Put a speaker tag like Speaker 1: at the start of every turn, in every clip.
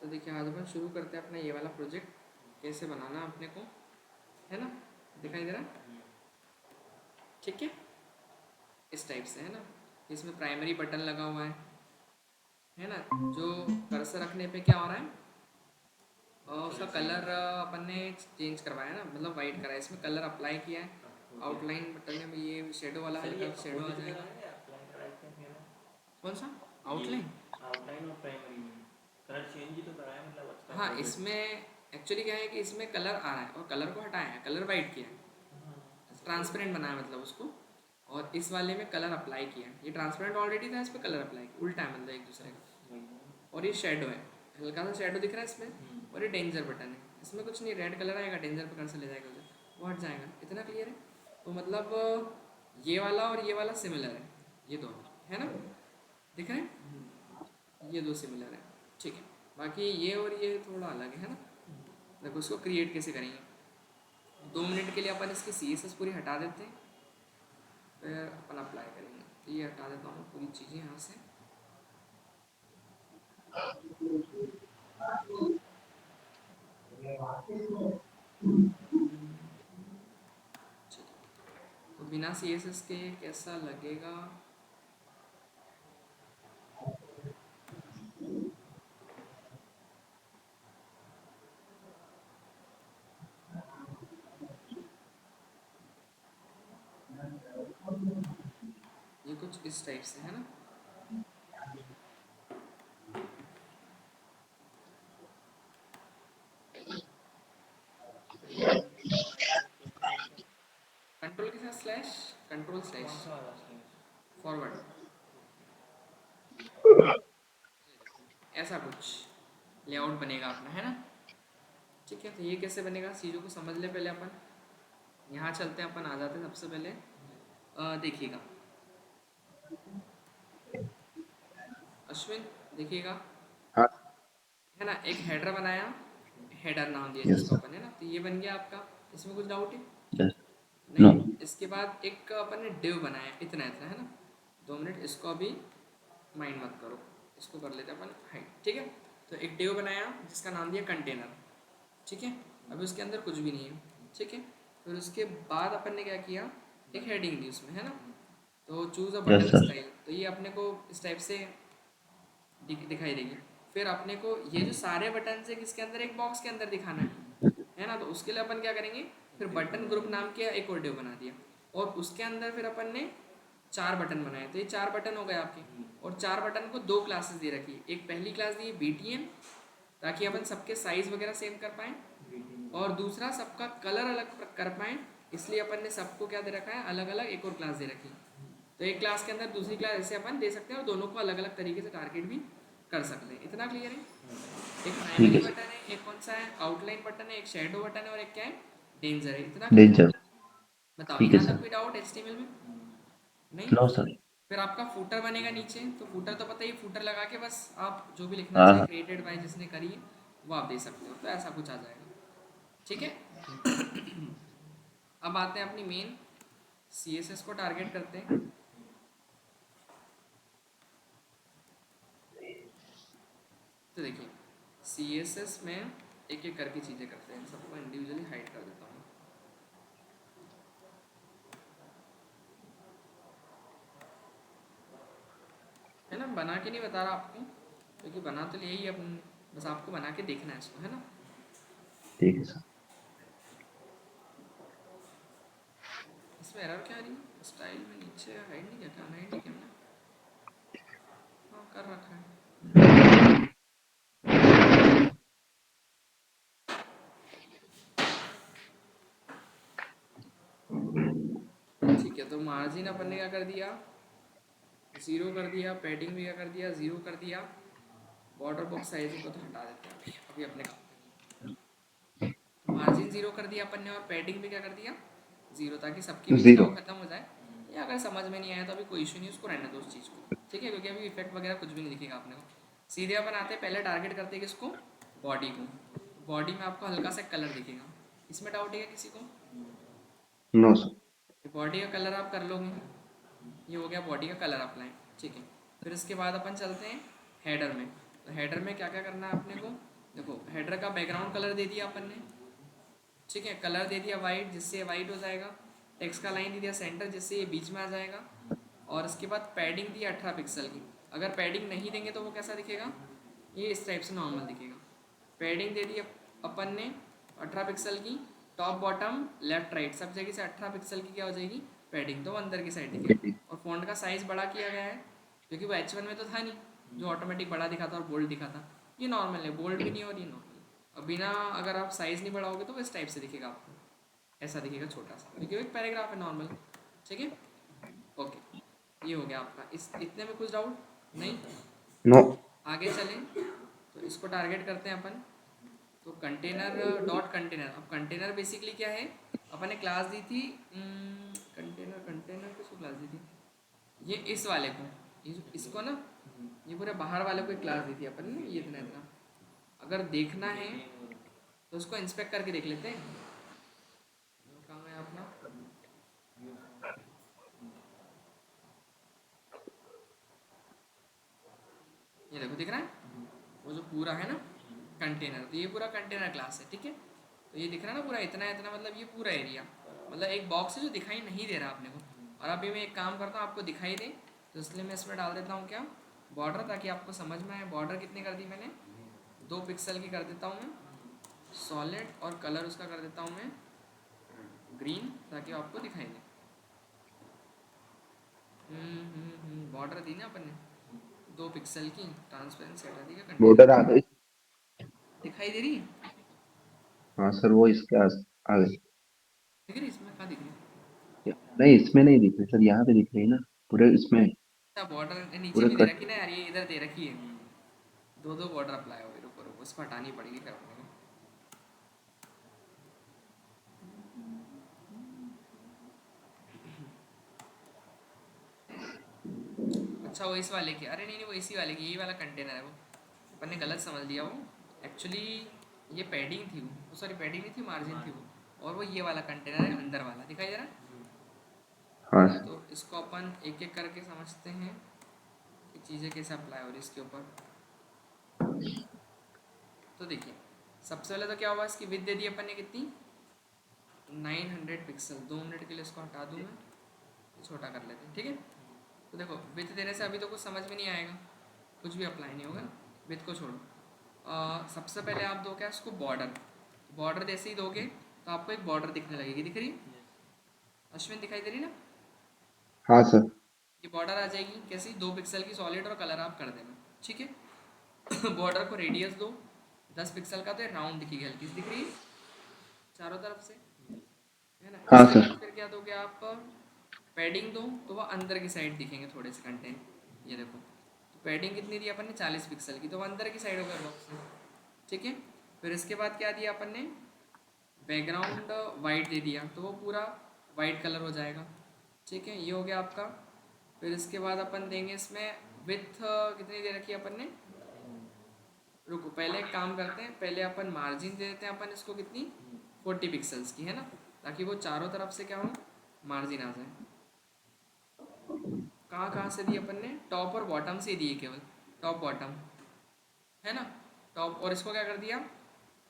Speaker 1: तो देखिए आज अपन शुरू करते हैं अपना ये वाला प्रोजेक्ट कैसे बनाना अपने को, है ना। दिखाई दे रहा है, ठीक है। इस टाइप से है ना। इसमें प्राइमरी बटन लगा हुआ है ना। जो कर्सर रखने पे क्या हो रहा है, उसका कलर अपन ने चेंज करवाया है ना, मतलब वाइट करा है, इसमें कलर अप्लाई किया है। आउटलाइन बटन में ये शेडो वाला हल्का शेडो आ जाएगा। कौन सा आउटलाइन?
Speaker 2: आउटलाइन और प्राइमरी में कलर चेंज ही तो कराया, मतलब अच्छा
Speaker 1: हाँ,
Speaker 2: प्रोजेक्ट।
Speaker 1: इसमें एक्चुअली क्या है कि इसमें कलर आ रहा है और कलर को हटाया है, कलर वाइट किया है, ट्रांसपेरेंट बनाया मतलब उसको। और इस वाले में कलर अप्लाई किया है, ये ट्रांसपेरेंट ऑलरेडी था, इस पर कलर अप्लाई किया, उल्टा है मतलब एक दूसरे का। और ये शेडो है, हल्का सा शेडो दिख रहा है इसमें। और ये डेंजर बटन है, इसमें कुछ नहीं, रेड कलर आएगा, डेंजर पकड़ से ले जाएगा उसे, वो हट जाएगा। इतना क्लियर है। तो मतलब ये वाला और ये वाला सिमिलर है, ये दोनों है ना, दिख रहे हैं, ये दो सिमिलर है, ठीक है। बाकी ये और ये थोड़ा अलग है ना। देखो उसको क्रिएट कैसे करेंगे, 2 मिनट के लिए अपन इसकी CSS पूरी हटा देते हैं, फिर अपन अप्लाई करेंगे। तो ये हटा देता हूँ पूरी चीज़ें यहाँ से। ठीक है, तो बिना CSS के कैसा लगेगा। ये कुछ इस टाइप से है ना। कंट्रोल के साथ स्लैश, कंट्रोल
Speaker 2: कौन
Speaker 1: स्लैश
Speaker 2: सा वाला स्लैश?
Speaker 1: फॉरवर्ड, ऐसा कुछ लेआउट बनेगा अपना, है ना। ठीक है, तो ये कैसे बनेगा चीज़ों को समझ ले पहले अपन। यहाँ चलते हैं, अपन आ जाते हैं सबसे पहले। देखिएगा अश्विन, देखिएगा,
Speaker 3: हाँ।
Speaker 1: है ना। एक हेडर बनाया, हेडर नाम दिया
Speaker 3: यस
Speaker 1: जिसको
Speaker 3: सर।
Speaker 1: अपन, है ना। तो ये बन गया आपका, इसमें कुछ डाउट है?
Speaker 3: यस। नो।
Speaker 1: नहीं। इसके बाद एक अपन ने डिव बनाया, इतना इतना, है ना। 2 मिनट, इसको अभी माइंड मत करो, इसको कर लेते हैं अपन हाइड, ठीक है। तो एक डिव बनाया जिसका नाम दिया कंटेनर, ठीक है। अभी उसके अंदर कुछ भी नहीं है, ठीक है। फिर उसके बाद अपन ने क्या किया, एक हेडिंग दी उसमें, है ना। तो चूज़ अ
Speaker 3: यस
Speaker 1: बटन
Speaker 3: सर।
Speaker 1: स्टाइल, तो ये अपने को इस टाइप से दिखाई देगी। फिर अपने को ये जो सारे बटन है किसके अंदर, एक बॉक्स के अंदर दिखाना है ना। तो उसके लिए अपन क्या करेंगे, फिर बटन ग्रुप नाम के एक और डिव बना दिया, और उसके अंदर फिर अपन ने 4 बटन बनाए। तो ये 4 बटन हो गए आपके, और 4 बटन को 2 क्लासेस दे रखी है। एक पहली क्लास दी है BTN, ताकि अपन सबके साइज वगैरह सेम कर पाएँ, और दूसरा सबका कलर अलग कर पाएँ, इसलिए अपन ने सबको क्या दे रखा है, अलग अलग एक और क्लास दे रखी है। तो एक क्लास के अंदर दूसरी क्लास ऐसे अपन दे सकते हैं, और दोनों को अलग अलग तरीके से टारगेट भी कर सकते हैं। इतना क्लियर है। एक
Speaker 3: ठीक
Speaker 1: प्राइमरी
Speaker 3: है सर।
Speaker 1: बटन है, एक कौन सा है, आउटलाइन बटन है, एक शेडो बटन है, और एक क्या है, डेंजर है। इतना क्लियर है।
Speaker 3: डेंजर।
Speaker 1: बताओ
Speaker 3: ठीक है
Speaker 1: यहाँ तक
Speaker 3: सर।
Speaker 1: कोई डाउट HTML में? नहीं।
Speaker 3: No sir.
Speaker 1: फिर आपका फूटर बनेगा नीचे, तो फूटर तो पता ही, फूटर लगा के बस आप जो भी लिखना
Speaker 3: हाँ
Speaker 1: चाहे,
Speaker 3: हाँ।
Speaker 1: क्रिएटेड बाय जिसने करी है वो आप दे सकते हो, तो ऐसा कुछ आ जाएगा, ठीक है। अब आते हैं अपनी मेन CSS को टारगेट करते हैं। तो देखिए CSS में एक एक करके चीज़ें करते हैं, सबको इंडिविजुअली हाइड कर देता हूँ। है ना, बना के नहीं बता रहा आपको, क्योंकि बना तो यही अपन, बस आपको बना के देखना है इसको, है ना।
Speaker 3: ठीक है सर।
Speaker 1: इसमें एरर क्या आ रही है, स्टाइल में नीचे हाइड नहीं किया क्या, हाइड नहीं किया मैंने, हाँ कर रखा है। ठीक है, तो मार्जिन अपन ने क्या कर दिया, 0 कर दिया, पैडिंग भी क्या कर दिया, 0 कर दिया। बॉर्डर बॉक्स साइज को तो हटा देते हैं अभी, अभी अपने काम पे। मार्जिन 0 कर दिया अपन ने, और पैडिंग भी क्या कर दिया, 0, ताकि सबकी बीच का
Speaker 3: जीरो।
Speaker 1: वो खत्म हो जाए। या अगर समझ में नहीं आया तो अभी कोई इशू नहीं, उसको रहने दो उस चीज़ को, ठीक है, क्योंकि अभी इफेक्ट वगैरह कुछ भी नहीं दिखेगा अपने को। सीधे अपन आते हैं, पहले टारगेट करते हैं किसको, बॉडी को। बॉडी में आपको हल्का सा कलर दिखेगा, इसमें डाउट है किसी को?
Speaker 3: No sir.
Speaker 1: बॉडी का कलर आप कर लोगे, ये हो गया बॉडी का कलर अप्लाई, ठीक है। फिर इसके बाद अपन चलते हैं हेडर में। तो हेडर में क्या क्या करना है अपने को, देखो हेडर का बैकग्राउंड कलर दे दिया अपन ने, ठीक है, कलर दे दिया वाइट जिससे ये वाइट हो जाएगा, टेक्स्ट का लाइन दे दिया सेंटर जिससे ये बीच में आ जाएगा, और उसके बाद पैडिंग दी 18 पिक्सल की। अगर पैडिंग नहीं देंगे तो वो कैसा दिखेगा, ये इस टाइप से नॉर्मल दिखेगा। पैडिंग दे दी अपन ने 18 पिक्सल की, टॉप बॉटम लेफ्ट राइट सब जगह से 18 पिक्सल की क्या हो जाएगी पैडिंग, तो वो अंदर की साइड दिखेगा। और फ़ॉन्ट का साइज़ बड़ा किया गया है क्योंकि वो H1 में तो था नहीं जो ऑटोमेटिक बड़ा दिखाता और बोल्ड दिखाता, ये नॉर्मल है, बोल्ड भी नहीं और ये नॉर्मल। और बिना अगर आप साइज़ नहीं बढ़ाओगे तो वो इस टाइप से दिखेगा आपको, ऐसा दिखेगा छोटा सा, क्योंकि वो एक पैराग्राफ है नॉर्मल, ठीक है। ओके, ये हो गया आपका। इस इतने में कुछ डाउट नहीं?
Speaker 3: नो।
Speaker 1: आगे चलें तो इसको टारगेट करते हैं अपन। तो कंटेनर डॉट कंटेनर, अब कंटेनर बेसिकली क्या है, अपन ने क्लास दी थी कंटेनर, कंटेनर किसको क्लास दी थी, ये इस वाले को, ये इसको ना, ये पूरे बाहर वाले को एक क्लास दी थी अपन ने, ये इतना इतना। अगर देखना है तो उसको इंस्पेक्ट करके देख लेते हैं, कहाँ है अपना, ये देखो दिख रहा है वो जो पूरा है ना कंटेनर, तो ये पूरा कंटेनर क्लास है, ठीक है। तो ये दिख रहा है ना पूरा इतना इतना, मतलब ये पूरा एरिया, मतलब एक बॉक्स है जो दिखाई नहीं दे रहा अपने को। और अभी मैं एक काम करता हूँ आपको दिखाई दे, तो इसलिए मैं इसमें डाल देता हूँ क्या बॉर्डर, ताकि आपको समझ में आए। बॉर्डर कितनी कर दी मैंने, 2 पिक्सल की कर देता हूँ मैं सॉलिड, और कलर उसका कर देता हूँ मैं ग्रीन, ताकि आपको दिखाई दे। बॉर्डर दी ना अपन ने 2 पिक्सल की, ट्रांसपेरेंसी हटा दी क्या,
Speaker 3: बॉर्डर आ गई।
Speaker 1: दिखाई दे रही है,
Speaker 3: हाँ सर, वो इसके आ गई।
Speaker 1: दिख रही है, इसमें कहाँ दिख रही है,
Speaker 3: नहीं, इसमें नहीं दिख रही सर, यहाँ पे दिख रही ना पूरे इसमें,
Speaker 1: अच्छा बॉर्डर नीचे
Speaker 3: पूरे
Speaker 1: भी दे
Speaker 3: कट।
Speaker 1: रखी ना यार, ये इधर दे रखी है, दो दो बॉर्डर अप्लाई हो गई, रुको रुको इसको हटानी पड़ेगी कर अपने को। अच्छा वो इस वाले की, अरे नहीं नहीं वो इसी वाले की, यही वाला कंटेनर है वो, अपन ने गलत समझ लिया वो, एक्चुअली ये पैडिंग थी वो, सॉरी पैडिंग नहीं थी, मार्जिन थी वो, और वो ये वाला कंटेनर है अंदर वाला, दिखाई दे रहा है।
Speaker 3: हाँ सर।
Speaker 1: तो इसको अपन एक एक करके समझते हैं कि चीज़ें कैसे अप्लाई हो रही इसके ऊपर। तो देखिए सबसे पहले तो क्या हुआ, इसकी विड्थ दे दी अपन ने कितनी 900 पिक्सल, 2 मिनट के लिए इसको हटा दूँ मैं, छोटा कर लेते हैं, ठीक है। तो देखो विथ देने से अभी तो कुछ समझ में नहीं आएगा, कुछ भी अप्लाई नहीं होगा, विथ को छोड़ो। सबसे पहले आप दो क्या इसको बॉर्डर, बॉर्डर जैसे ही दोगे तो आपको एक बॉर्डर दिखने लगेगी, दिख रही है अश्विन, दिखाई दे रही ना,
Speaker 3: हाँ सर।
Speaker 1: ये बॉर्डर आ जाएगी कैसी, 2 पिक्सल की सॉलिड, और कलर आप कर देना, ठीक है। बॉर्डर को रेडियस दो 10 पिक्सल का, तो ये राउंड दिखेगी, हल्की सी दिख रही है चारों तरफ से, है ना।
Speaker 3: हाँ
Speaker 1: इसके
Speaker 3: सर।
Speaker 1: बाद फिर क्या दोगे आप, पैडिंग दो तो वह अंदर की साइड दिखेंगे थोड़े से कंटेंट, ये देखो। तो पैडिंग कितनी दी अपन ने 40 पिक्सल की, तो वो अंदर की साइड हो गया बॉक्स में, ठीक है। फिर इसके बाद क्या दिया अपन ने, बैकग्राउंड वाइट दे दिया, तो वो पूरा वाइट कलर हो जाएगा, ठीक है, ये हो गया आपका। फिर इसके बाद अपन देंगे इसमें विथ कितनी दे रखी है अपन ने, रुको पहले एक काम करते हैं, पहले अपन मार्जिन दे देते हैं अपन इसको कितनी 40 पिक्सल्स की, है ना, ताकि वो चारों तरफ से क्या हो मार्जिन आ जाए। कहाँ कहाँ से दी अपन ने, टॉप और बॉटम से दिए केवल, टॉप बॉटम, है ना, टॉप, और इसको क्या कर दिया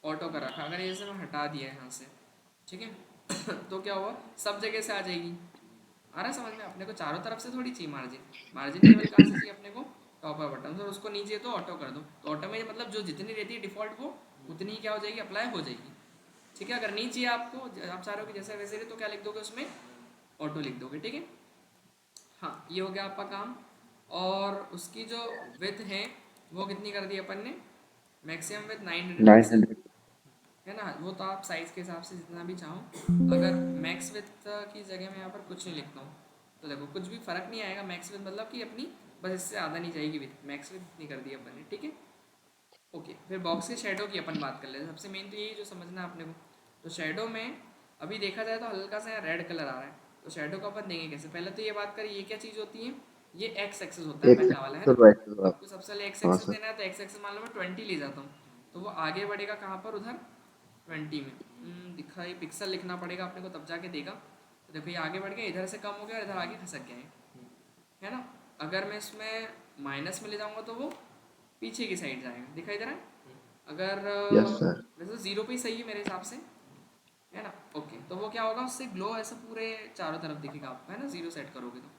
Speaker 1: ऑटो कर रखा, अगर ये से मैं हटा दिया यहाँ से, ठीक है। तो क्या हुआ सब जगह से आ जाएगी, आ रहा है समझ में, अपने को चारों तरफ से थोड़ी चाहिए मार्जिन, मार्जिन केवल कहाँ से चाहिए अपने को, टॉप और बटन, और उसको नीचे तो ऑटो कर दो, तो ऑटो में मतलब जो जितनी रहती है डिफ़ॉल्ट वो उतनी ही क्या हो जाएगी अप्लाई हो जाएगी, ठीक है। अगर नहीं चाहिए आपको, आप चाह रहे हो कि जैसे वैसे रहे, तो क्या लिख दोगे उसमें ऑटो लिख दोगे, ठीक है। हाँ ये हो गया आपका काम। और उसकी जो विथ है वो कितनी कर दी अपन ने, मैक्सिमम विथ 900 पिक्सल,
Speaker 3: 900।
Speaker 1: है ना। वो तो आप साइज़ के हिसाब से जितना भी चाहो, अगर मैक्स विथ की जगह मैं यहाँ पर कुछ नहीं लिखता हूँ, तो देखो कुछ भी फ़र्क नहीं आएगा, मैक्स विथ मतलब कि अपनी बस इससे ज़्यादा नहीं जाएगी विथ, मैक्स विथ इतनी कर दी अपन ने, ठीक है। ओके, फिर बॉक्स के शेडो की अपन बात कर लेते हैं, सबसे मेन तो यही जो समझना है अपने को। तो शेडो में अभी देखा जाए तो हल्का सा रेड कलर आ रहा है, तो शेडो को अपन देंगे कैसे, पहले तो ये बात करें ये क्या चीज़ होती है, ये एक्स एक्सेस होता है
Speaker 3: एक
Speaker 1: पहला वाला, है ना।
Speaker 3: सेकंड वेट करो आप।
Speaker 1: आपको सबसे पहले एक्स
Speaker 3: हाँ
Speaker 1: एक्सेस
Speaker 3: सर।
Speaker 1: देना है, तो एक्स एक्सेस मान लो मैं 20 ले जाता हूँ, तो वो आगे बढ़ेगा कहाँ पर, उधर 20 में, दिखाई पिक्सल लिखना पड़ेगा अपने को तब जाके देगा। तो देखो ये आगे बढ़ गया, इधर से कम हो गया और इधर आगे खसक गया है ना। अगर मैं इसमें माइनस में ले जाऊँगा तो वो पीछे की साइड जाएगा, दिखाई दे रहा है, अगर
Speaker 3: यस सर।
Speaker 1: वैसे 0 पे ही सही है मेरे हिसाब से, है ना। ओके, तो वो क्या होगा, उससे ग्लो ऐसा पूरे चारों तरफ दिखेगा आपको, है ना, 0 सेट करोगे तो।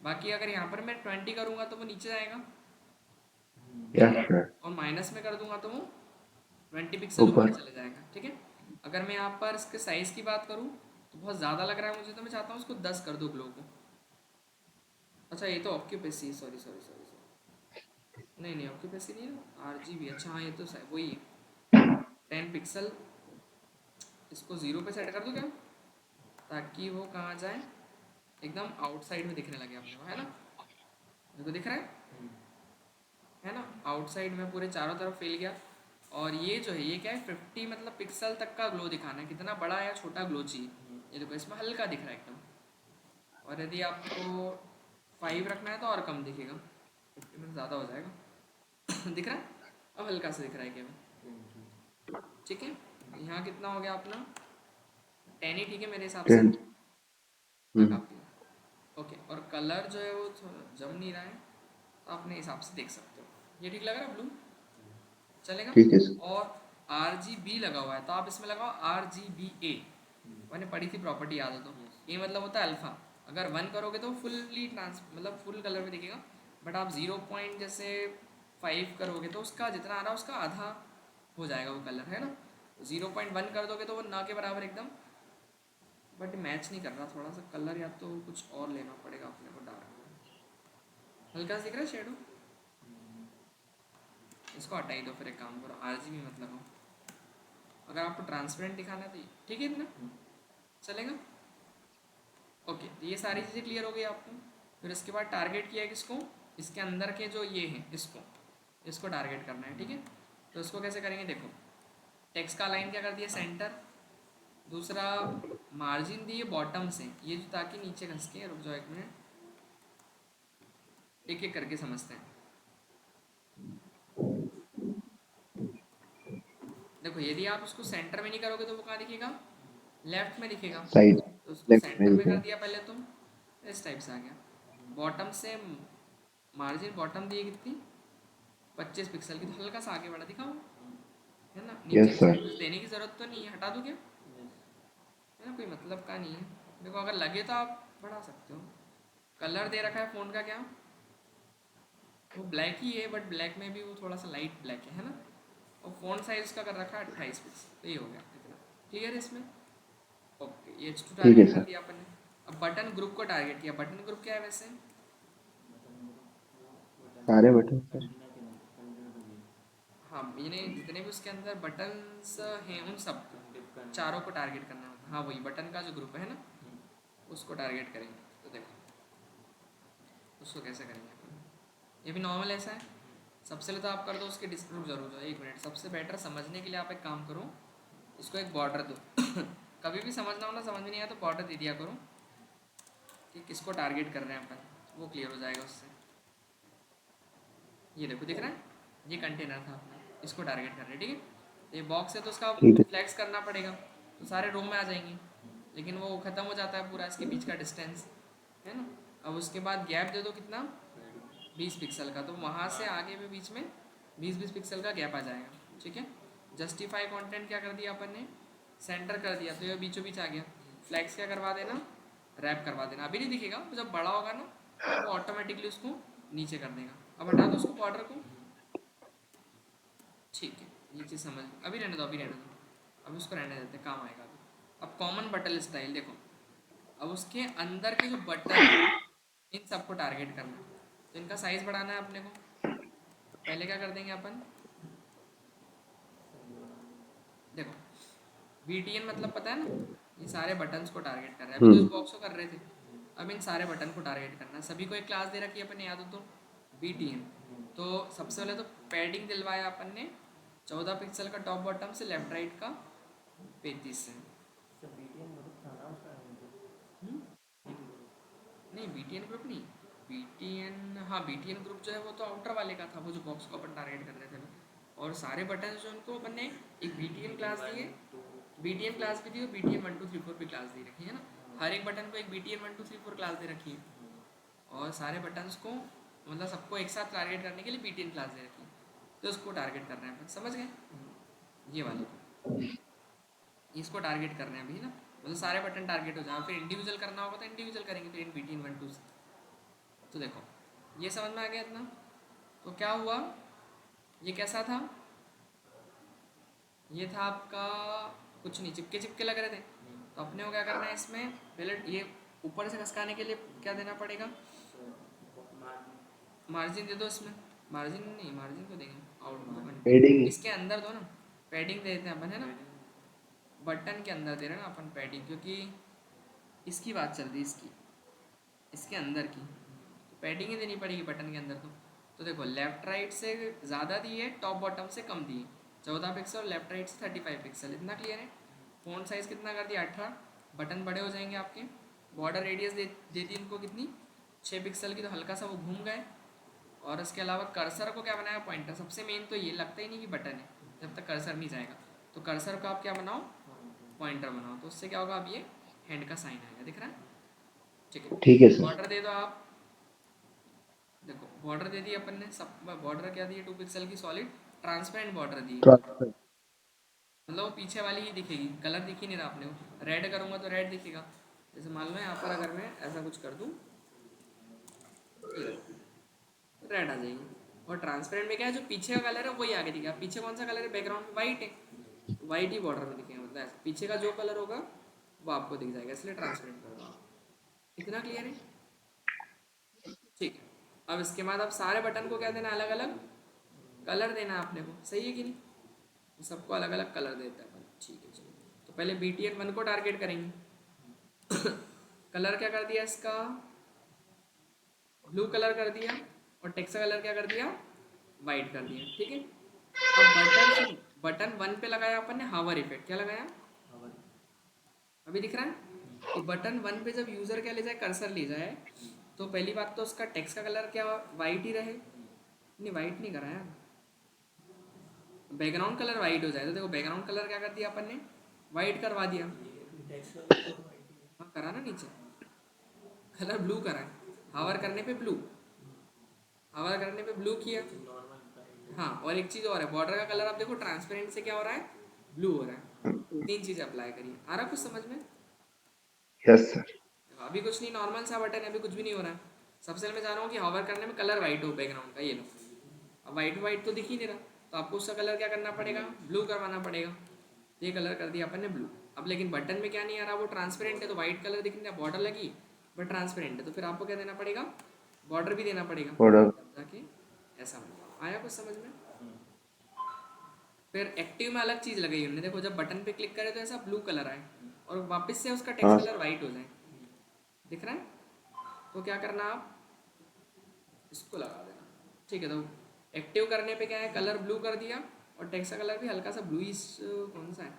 Speaker 1: बाकी अगर यहाँ पर मैं 20 करूँगा तो वो नीचे जाएगा, है
Speaker 3: यस
Speaker 1: ना,
Speaker 3: सर।
Speaker 1: और माइनस में कर दूंगा तो वो 20 पिक्सल ऊपर
Speaker 3: ऊपर।
Speaker 1: चले जाएगा, ठीक है। अगर मैं यहाँ पर इसके साइज़ की बात करूँ तो बहुत ज़्यादा लग रहा है मुझे, तो मैं चाहता हूँ उसको 10 कर दो ग्लो को। अच्छा, ये तो occupancy, sorry sorry sorry sorry, नहीं नहीं ऑक्यूपेसी नहीं है, RGB, अच्छा हाँ ये तो वही है, 10 पिक्सल। इसको 0 पे सेट कर दूँ क्या, ताकि वो कहाँ जाए, एकदम आउटसाइड में दिखने लगे अपने को, है ना। देखो दिख रहा है ना, आउटसाइड में पूरे चारों तरफ फैल गया। और ये जो है ये क्या है, 50 मतलब पिक्सल तक का ग्लो दिखाना है, कितना बड़ा या छोटा ग्लो चाहिए। ये देखो इसमें हल्का दिख रहा है एकदम, और यदि आपको 5 रखना है तो और कम दिखेगा, 50 में ज़्यादा हो जाएगा दिख रहा है, अब हल्का सा दिख रहा है केवल, ठीक है। यहाँ कितना हो गया अपना, 10 ही ठीक है मेरे हिसाब से,
Speaker 3: 10।
Speaker 1: हाँ काफ़ी है। ओके, और कलर जो है वो थोड़ा जम नहीं रहा है, तो अपने हिसाब से देख सकते हो। ये ठीक लग रहा है ब्लू, चलेगा।
Speaker 3: ठीक है सर।
Speaker 1: और RGB लगा हुआ है तो आप इसमें लगाओ RGBA, मैंने पढ़ी थी प्रॉपर्टी, याद हो तो। ये मतलब होता है अल्फ़ा। अगर 1 करोगे तो फुल्ली ट्रांस मतलब फुल कलर में दिखेगा, बट आप 0 पॉइंट जैसे 5 करोगे तो उसका जितना आ रहा है उसका आधा हो जाएगा वो कलर, है ना। 0.1 कर दोगे तो वो ना के बराबर एकदम, बट मैच नहीं कर रहा थोड़ा सा कलर, या तो कुछ और लेना पड़ेगा अपने को डार्क में। हल्का सा दिख रहा है शेडो, इसको हटाई दो, फिर एक काम करो RGB मत लगाओ। अगर आपको ट्रांसपेरेंट दिखाना है तो ठीक है इतना चलेगा। ओके, तो ये सारी चीज़ें क्लियर हो गई आपको। फिर इसके बाद टारगेट किया है किसको, इसके अंदर के जो ये हैं इसको टारगेट करना है, ठीक है। तो इसको कैसे करेंगे, देखो टेक्स्ट का लाइन क्या कर दिया सेंटर, दूसरा मार्जिन दिए बॉटम से, ये जो ताकि नीचे घस के, रुक जाओ एक मिनट, एक एक करके समझते हैं। देखो यदि आप उसको सेंटर में नहीं करोगे तो वो कहाँ दिखेगा, लेफ्ट में दिखेगा।
Speaker 3: साइड।
Speaker 1: तो उसको
Speaker 3: लेफ्ट में
Speaker 1: सेंटर में कर
Speaker 3: दिखेगा।
Speaker 1: दिया पहले तुम, इस टाइप से आ गया। बॉटम से मार्जिन बॉटम दिए कितनी, 25 पिक्सल की, तो हल्का सा आगे बढ़ा दिखाओ, है ना। नीचे
Speaker 3: यस
Speaker 1: की
Speaker 3: सर।
Speaker 1: साइड कुछ देने की ज़रूरत तो नहीं है, हटा दूँ क्या, है ना, कोई मतलब का नहीं है। देखो अगर लगे तो आप बढ़ा सकते हो। कलर दे रखा है फ़ोन का क्या, वो ब्लैक ही है, बट ब्लैक में भी वो थोड़ा सा लाइट ब्लैक है ना। और फ़ोन साइज़ का कर रखा है 28 पिक्सल, तो ये हो गया इतना क्लियर है इसमें। ओके, ये H2
Speaker 3: ठीक है
Speaker 1: टारगेट कर
Speaker 3: सर।
Speaker 1: दिया अपन ने। अब बटन ग्रुप को टारगेट किया, बटन ग्रुप क्या है वैसे,
Speaker 3: सारे बटन सर।
Speaker 1: हाँ यानी जितने भी उसके अंदर बटन्स हैं उन सब चारों को टारगेट करना होता है। हाँ वही बटन का जो ग्रुप है ना, उसको टारगेट करेंगे। तो देखो उसको कैसे करेंगे अपन, ये भी नॉर्मल ऐसा है। सबसे पहले तो आप कर दो उसके डिस्क्रिप्ट जरूर दो, एक मिनट, सबसे बेटर समझने के लिए आप एक काम करो, इसको एक बॉर्डर दो कभी भी समझना हो ना, समझ में नहीं आया तो बॉर्डर दे दिया करो कि किसको टारगेट कर रहे हैं अपन, वो क्लियर हो जाएगा उससे। ये देखो दिख रहा है, ये कंटेनर था अपना, इसको टारगेट कर रहे हैं, ठीक है। तो ये बॉक्स है तो उसका
Speaker 3: ठीक है।
Speaker 1: फ्लैक्स करना पड़ेगा, तो सारे रो में आ जाएंगे, लेकिन वो ख़त्म हो जाता है पूरा इसके बीच का डिस्टेंस, है ना। अब उसके बाद गैप दे दो कितना, 20 पिक्सल का, तो वहाँ से आगे में बीच में 20-20 पिक्सल का गैप आ जाएगा, ठीक है। जस्टिफाई कंटेंट क्या कर दिया अपन ने, सेंटर कर दिया, तो ये बीचों बीच आ गया। फ्लैक्स क्या करवा देना, रैप करवा देना, अभी नहीं दिखेगा, तो जब बड़ा होगा ना तो वो ऑटोमेटिकली उसको नीचे कर देगा। अब हटा दो उसको बॉर्डर को, ठीक है, ये चीज़ समझ, अभी रहने दो, अभी रहने दो, अभी उसको रहने देते, काम आएगा अभी। अब कॉमन बटन स्टाइल देखो, अब उसके अंदर के जो बटन है इन सबको टारगेट करना है, तो इनका साइज़ बढ़ाना है अपने को। पहले क्या कर देंगे अपन, देखो BTN मतलब पता है ना, ये सारे बटन्स को टारगेट कर रहा है, अभी तो इस बॉक्स को कर रहे थे, अब इन सारे बटन को टारगेट करना है। सभी को एक क्लास दे रखी है अपन ने, याद हो तो, BTN। तो सबसे पहले तो पैडिंग दिलवाया अपन ने 14 पिक्सल का टॉप बॉटम से, लेफ्ट राइट का 35 से। हम्म? नहीं BTN ग्रुप नहीं, BTN, हाँ BTN ग्रुप जो है वो तो आउटर वाले का था, वो जो बॉक्स को अपन टारगेट कर रहे थे ना। और सारे बटन जो उनको अपन ने एक BTN क्लास दी है, BTN क्लास भी दी, और BTN 1 2 3 4 भी क्लास दी रखी है ना। हर एक बटन को एक BTN 1 2 3 4 क्लास दे रखी है, और सारे बटन्स को मतलब सबको एक साथ टारगेट करने के लिए BTN क्लास दे रखी है, तो उसको टारगेट कर रहे हैं अपन, समझ गए। ये वाले को, इसको टारगेट करना है अभी ना, मतलब सारे बटन टारगेट हो जाए, फिर इंडिविजुअल करना होगा तो इंडिविजुअल करेंगे, फिर इन बिटवीन 1 2 से। तो देखो ये समझ में आ गया इतना। तो क्या हुआ, ये कैसा था, ये था आपका कुछ नहीं, चिपके चिपके लग रहे थे। तो अपने को क्या करना है इसमें, पहले ये ऊपर से खसकाने के लिए क्या देना पड़ेगा, मार्जिन दे दो इसमें, मार्जिन नहीं, मार्जिन को देंगे
Speaker 3: पेडिंग
Speaker 1: आउट, इसके अंदर दो ना, पैडिंग दे देते हैं अपन, है ना, बटन के अंदर दे रहे हैं ना अपन पैडिंग, क्योंकि इसकी बात चल रही है, इसके अंदर की, तो पैडिंग ही देनी पड़ेगी बटन के अंदर। तो देखो लेफ्ट राइट से ज़्यादा दी है, टॉप बॉटम से कम दी है, 14 पिक्सल, और लेफ्ट राइट से 35 पिक्सल, इतना क्लियर है। फ़ॉन्ट साइज़ कितना कर दिया, 18, बटन बड़े हो जाएंगे आपके। बॉर्डर रेडियस दे दी इनको कितनी, 6 पिक्सल की, तो हल्का सा वो घूम गए। और इसके अलावा कर्सर को क्या बनाया, पॉइंटर। सबसे मेन तो ये लगता ही नहीं कि बटन है जब तक कर्सर नहीं जाएगा, तो कर्सर को आप क्या बनाओ, पॉइंटर बनाओ, तो उससे क्या होगा, अब ये हैंड का साइन आएगा, दिख रहा है, ठीक है।
Speaker 3: ठीक है सर।
Speaker 1: बॉर्डर दे दो आप, देखो बॉर्डर दे दी अपन ने, सब बॉर्डर क्या दी है, 2 पिक्सल की सॉलिड ट्रांसपेरेंट बॉर्डर दी है,
Speaker 3: ट्रांसफर
Speaker 1: मतलब वो पीछे वाली ही दिखेगी, कलर दिख ही नहीं रहा अपने को। रेड करूँगा तो रेड दिखेगा, जैसे मान लो यहाँ पर अगर मैं ऐसा कुछ कर दूँ, ये रेड आ जाएगी। और ट्रांसपेरेंट में क्या है, जो पीछे का कलर है वही आगे दिखेगा। पीछे कौन सा कलर है, बैकग्राउंड में वाइट है, तो वाइट ही बॉर्डर में दिखेगा, मतलब ऐसा पीछे का जो कलर होगा वो आपको दिख जाएगा, इसलिए ट्रांसपेरेंट कर दो। इतना क्लियर है, ठीक है। अब इसके बाद अब सारे बटन को क्या देना, अलग अलग कलर देना है आपने को, सही है कि नहीं, तो सबको अलग अलग कलर देता है अपन, ठीक है चलो। तो पहले BTN1 को टारगेट करेंगे। कलर क्या कर दिया इसका, ब्लू कलर कर दिया, और टेक्स्ट का कलर क्या कर दिया, वाइट कर दिया, ठीक है। अब बटन, बटन 1 पे लगाया अपन ने हावर इफेक्ट, क्या लगाया, अभी दिख रहा है कि बटन 1 पे जब यूज़र क्या ले जाए, कर्सर ले जाए, तो पहली बात तो उसका टेक्स्ट का कलर क्या वाइट ही रहे, नहीं वाइट नहीं करा यार, बैकग्राउंड कलर वाइट हो जाए। तो देखो बैकग्राउंड कलर क्या कर दिया अपन ने, वाइट करवा दिया, हाँ करा ना, नीचे कलर ब्लू करा है, हावर करने पे ब्लू, हावर करने पे ब्लू किया। हाँ, और एक चीज़ और है, बॉर्डर का कलर आप देखो, ट्रांसपेरेंट से क्या हो रहा है, ब्लू हो रहा है। 3 चीज़ें अप्लाई करिए, आ रहा कुछ समझ में,
Speaker 3: यस सर।
Speaker 1: अभी कुछ नहीं, नॉर्मल सा बटन है, अभी कुछ भी नहीं हो रहा है। सबसे पहले मैं चाह रहा हूँ कि हॉवर करने में कलर वाइट हो बैकग्राउंड का, ये लो, अब वाइट वाइट तो दिख ही नहीं रहा, तो आपको उसका कलर क्या करना पड़ेगा, ब्लू करवाना पड़ेगा। ये कलर कर दिया अपन ने ब्लू। अब लेकिन बटन में क्या नहीं आ रहा, वो ट्रांसपेरेंट है, तो वाइट कलर दिख नहीं रहा, बॉर्डर लगी बट ट्रांसपेरेंट है, तो फिर आपको क्या देना पड़ेगा, बॉर्डर भी देना पड़ेगा,
Speaker 3: ऑर्डर
Speaker 1: ताकि ऐसा हो। आया कुछ समझ में। फिर एक्टिव में अलग चीज़ लगाई उन्होंने, देखो जब बटन पे क्लिक करे तो ऐसा ब्लू कलर आए, और वापस से उसका टेक्स्ट
Speaker 3: हाँ
Speaker 1: कलर वाइट हो जाए, दिख रहा है। तो क्या करना, आप इसको लगा देना, ठीक है। तो एक्टिव करने पे क्या है, कलर ब्लू कर दिया, और टेक्स्ट का कलर भी हल्का सा ब्लूइश, कौन सा है,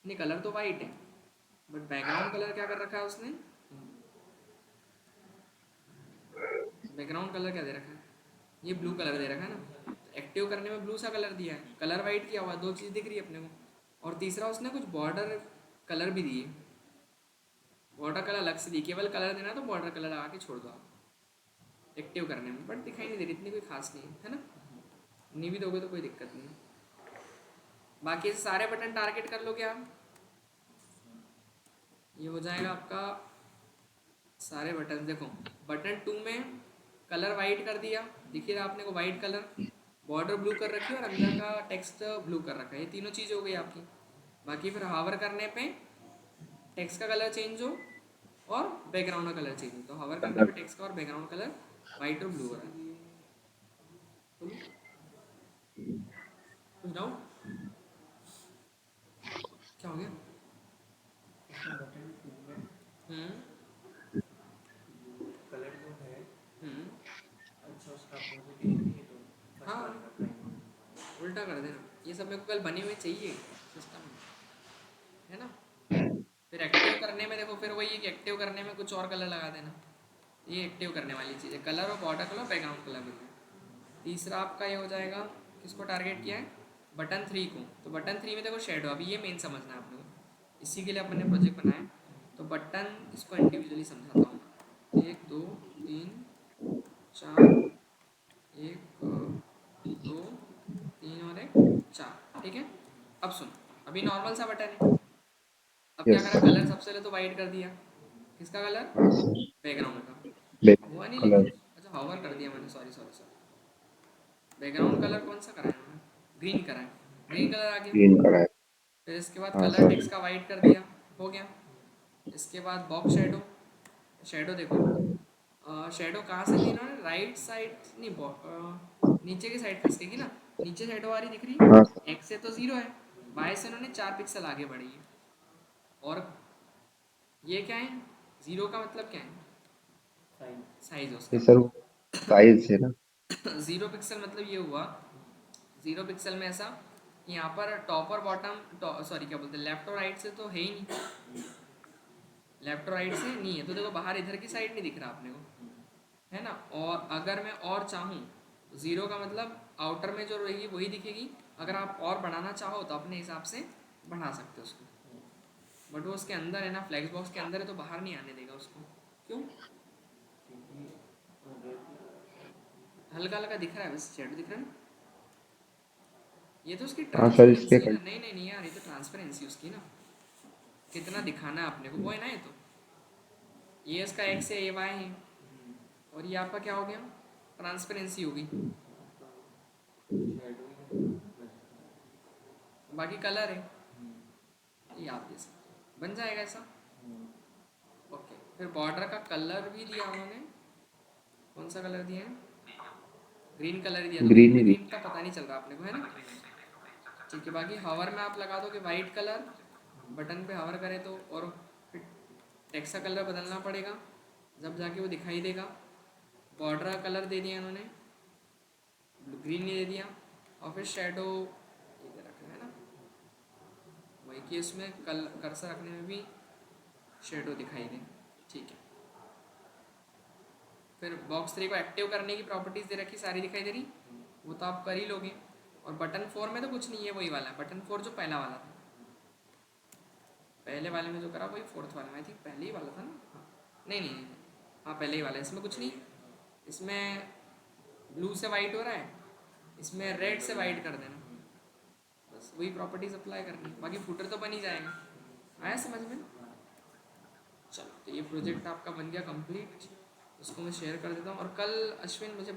Speaker 1: नहीं कलर तो वाइट है, बट बैकग्राउंड कलर क्या कर रखा है उसने, बैकग्राउंड कलर क्या दे रखा है, ये ब्लू कलर दे रखा है ना। तो एक्टिव करने में ब्लू सा कलर दिया है, कलर वाइट किया हुआ, 2 चीज़ दिख रही है अपने को। और तीसरा उसने कुछ बॉर्डर कलर भी दिए, बॉर्डर कलर अलग से दी, केवल कलर देना तो बॉर्डर कलर लगा के छोड़ दो आप एक्टिव करने में, बट दिखाई नहीं दे रही, इतनी कोई खास नहीं है ना, नहीं भी दोगे तो कोई दिक्कत नहीं है। बाकी सारे बटन टारगेट कर लोगे आप, ये हो जाएगा आपका सारे बटन। देखो बटन 2 में कलर वाइट कर दिया, दिखिए आपने को वाइट कलर, बॉर्डर ब्लू कर रखी है, और अंदर का टेक्स्ट ब्लू कर रखा है, ये तीनों चीज़ हो गई आपकी। बाकी फिर हावर करने पे टेक्स्ट का कलर चेंज हो और बैकग्राउंड का कलर चेंज हो, तो हावर करने पे टेक्स्ट का और बैकग्राउंड कलर वाइट और ब्लू हो रहा है। कुछ डाउट, क्या हो गया, हम्म
Speaker 2: कलर जो है,
Speaker 1: हम्म
Speaker 2: अच्छा उसका अपोजिट ये नहीं है, तो फर्स्ट
Speaker 1: हाँ,
Speaker 2: वाले का प्राइम।
Speaker 1: उल्टा कर देना, ये सब मेरे को कल बने हुए चाहिए सिस्टम, है ना। फिर एक्टिव करने में देखो, फिर वही है कि एक्टिव करने में कुछ और कलर लगा देना, ये एक्टिव करने वाली चीज़ है, कलर और बॉर्डर कलर, बैकग्राउंड कलर भी। तीसरा आपका ये हो जाएगा, किसको टारगेट किया है, बटन 3 को। तो बटन 3 में देखो शेडो, अभी ये मेन समझना है आपने को, इसी के लिए अपन ने प्रोजेक्ट बनाया। तो बटन, इसको इंडिविजुअली समझाता हूँ मैं, 1 2 3 4, 1 2 3 और 1 4, ठीक है। अब सुन, अभी नॉर्मल सा बटन है, अब क्या
Speaker 3: यस
Speaker 1: करा, कलर सबसे पहले तो वाइट कर दिया। किसका कलर?
Speaker 3: हाँ सर
Speaker 1: बैकग्राउंड का।
Speaker 3: ब्लैक
Speaker 1: हुआ नहीं लेकिन,
Speaker 3: कलर
Speaker 1: अच्छा हॉवर कर दिया मैंने, sorry sorry sorry. Background colour कौन सा कराया मैंने? ग्रीन कराया, ग्रीन कलर आ गया।
Speaker 3: ग्रीन कलर है
Speaker 1: फिर इसके बाद
Speaker 3: हाँ
Speaker 1: कलर
Speaker 3: सर
Speaker 1: टेक्स्ट का वाइट कर दिया, हो गया। इसके बाद बॉक्स शेडो, शेडो देखो, शेडो कहाँ से ली इन्होंने, राइट साइड नहीं, नीचे की साइड खिसकेगी ना, नीचे शेडो आ रही दिख रही
Speaker 3: हाँ सर
Speaker 1: है, एक्स से तो 0 है, बाय से इन्होंने 4 पिक्सल आगे बढ़ी है। और ये क्या है, 0 का मतलब क्या है,
Speaker 2: साइज।
Speaker 1: साइज
Speaker 3: ये
Speaker 1: उसका।
Speaker 3: सर साइज है ना
Speaker 1: 0 पिक्सल मतलब ये हुआ, 0 पिक्सल में ऐसा कि यहाँ पर टॉप और बॉटम, सॉरी क्या बोलते हैं, लेफ्ट और राइट से तो है ही नहीं, लेफ्ट और राइट से नहीं है, तो देखो बाहर इधर की साइड नहीं दिख रहा अपने को, है ना। और अगर मैं और चाहूँ, 0 का मतलब आउटर में जो रहेगी वही दिखेगी, अगर आप और बढ़ाना चाहो तो अपने हिसाब से बढ़ा सकते हो उसको, बट वो उसके अंदर है ना, फ्लैक्स बॉक्स के अंदर है, तो बाहर नहीं आने देगा उसको। क्यों?
Speaker 2: क्योंकि
Speaker 1: हल्का हल्का दिख रहा है, बस शेडो दिख रहा है ना, ये तो उसकी
Speaker 3: हाँ सर इसके
Speaker 1: ट्रांसपेरेंसी है ना, नहीं नहीं नहीं यार, ये तो ट्रांसपेरेंसी उसकी ना, कितना दिखाना है अपने को वो है ना, ये तो ये इसका एक्स है, ये वाई है, और ये आपका क्या हो गया, ट्रांसपेरेंसी होगी। बाकी कलर है, ये आप दे सकते हो, बन जाएगा ऐसा। ओके, फिर बॉर्डर का कलर भी दिया उन्होंने, कौन सा कलर दिया है, ग्रीन कलर दिया, तो ग्रीन
Speaker 3: ग्रीन
Speaker 1: में
Speaker 3: ही
Speaker 1: ग्रीन का पता नहीं चल रहा अपने को, है ना। ठीक है, बाकी हवर में आप लगा दो कि वाइट कलर, बटन पे हवर करें तो, और फिर टेक्स्ट का कलर बदलना पड़ेगा, जब जाके वो दिखाई देगा। बॉर्डर का कलर दे दिया इन्होंने, ग्रीन नहीं दे दिया, और फिर शेडो ये दे रखा है ना, वही कि इसमें कर्सर रखने में भी शेडो दिखाई दे। ठीक है, फिर बॉक्स 3 को एक्टिव करने की प्रॉपर्टीज़ दे रखी, सारी दिखाई दे रही, वो तो आप कर ही लोगे। और बटन 4 में तो कुछ नहीं है, वही वाला है बटन 4 जो पहला वाला था, पहले वाले में जो करा वही फोर्थ वाले में, आई थिंक पहले ही वाला था ना, हाँ नहीं नहीं नहीं, हाँ पहले ही वाला है, इसमें कुछ नहीं, इसमें ब्लू से वाइट हो रहा है, इसमें रेड से वाइट कर देना, बस वही प्रॉपर्टीज़ अप्लाई करनी है, बाकी फुटर तो बन ही जाएगा। आया समझ में? चलो, तो ये प्रोजेक्ट आपका बन गया कंप्लीट, इसको मैं शेयर कर देता हूँ, और कल अश्विन मुझे